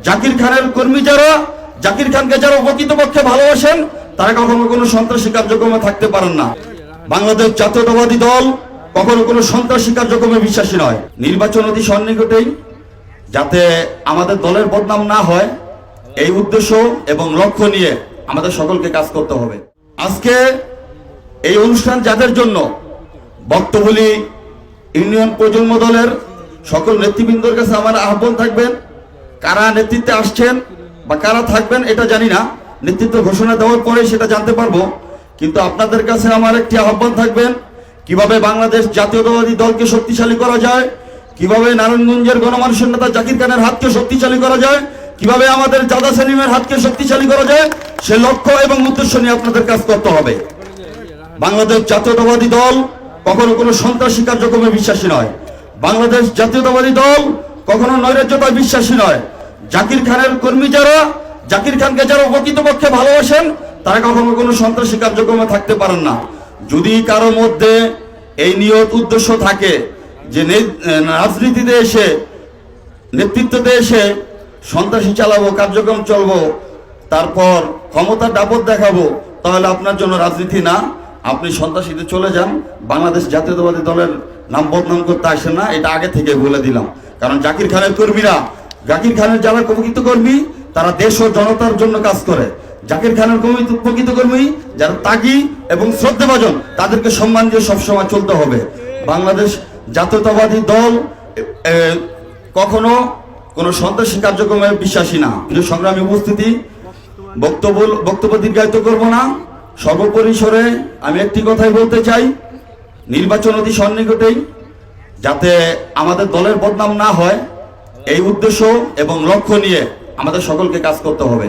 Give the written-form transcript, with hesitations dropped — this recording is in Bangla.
জাকির খানের কর্মী যারা, জাকির খানকে যারা প্রকৃতপক্ষে ভালোবাসেন, তারা কখনো কোনো সন্ত্রাসী কার্যক্রমে থাকতে পারেন না। বাংলাদেশ জাতীয়তাবাদী দল কখনো কোনো সন্ত্রাসী কার্যক্রমে বিশ্বাসী নয়। নির্বাচন অতি সন্নিকটেই, যাতে আমাদের দলের বদনাম না হয়, এই উদ্দেশ্য এবং লক্ষ্য নিয়ে আমাদের সকলকে কাজ করতে হবে। আজকে এই অনুষ্ঠান যাদের জন্য, বক্তবলী ইউনিয়ন প্রজন্ম দলের সকল নেতৃবৃন্দর কাছে আমার আহ্বান থাকবেন, কারা নেতৃত্বে আসছেন বা কারা থাকবেন এটা জানি না, নেতৃত্ব ঘোষণা দেওয়ার পরে সেটা জানতে পারবো। কিন্তু আপনাদের কাছে আমার একটি আহ্বান থাকবেন, কিভাবে বাংলাদেশ জাতীয়তাবাদী দলকে শক্তিশালী করা যায়, কিভাবে নারায়ণগঞ্জের গণমানুষের নেতা জাকির খানের হাতকে শক্তিশালী করা যায়, কিভাবে আমাদের জাদা সেলিমের হাতকে শক্তিশালী করা যায়, সে লক্ষ্য এবং উদ্দেশ্য নিয়ে আপনাদের কাজ করতে হবে। বাংলাদেশ জাতীয়তাবাদী দল কখনো কোনো সন্ত্রাসী কার্যক্রমে বিশ্বাসী নয়। বাংলাদেশ জাতীয়তাবাদী দল কখনো নৈরাজ্যতায় বিশ্বাসী নয়। জাকির খানের কর্মী যারা, জাকির খানকে যারা প্রকৃতপক্ষে ভালোবাসেন, তারা কখনো কোনো সন্ত্রাসী কার্যক্রমে থাকতে পারেন না। যদি কারো মধ্যে এই নিয়ত উদ্দেশ্য থাকে যে রাজনীতিতে এসে, নেতৃত্বতে এসে সন্ত্রাসী চালাবো, কার্যক্রম চলবো, তারপর ক্ষমতার দাপট দেখাবো, তাহলে আপনার জন্য রাজনীতি না, আপনি সন্ত্রাসীতে চলে যান। বাংলাদেশ জাতীয়তাবাদী দলের নাম বদনাম করতে আসেন না, এটা আগে থেকে বলে দিলাম। কারণ জাকির খানের কর্মীরা, জাকির খানের যারা প্রকৃত কর্মী, তারা দেশ ও জনতার জন্য কাজ করে। জাকির খানের প্রকৃত কর্মী যারা তাগী এবং শ্রদ্ধাভাজন, তাদেরকে সম্মান দিয়ে সবসময় চলতে হবে। বাংলাদেশ জাতীয়তাবাদী দল কখনো কোনো সন্ত্রাসী কার্যক্রমে বিশ্বাসী না। প্রিয় সংগ্রামী উপস্থিতি, বক্তব্য দীর্ঘায়িত করব না। সর্বপরিসরে আমি একটি কথাই বলতে চাই, নির্বাচন অতি সন্নিকটেই, যাতে আমাদের দলের বদনাম না হয়, এই উদ্দেশ্য এবং লক্ষ্য নিয়ে আমাদের সকলকে কাজ করতে হবে।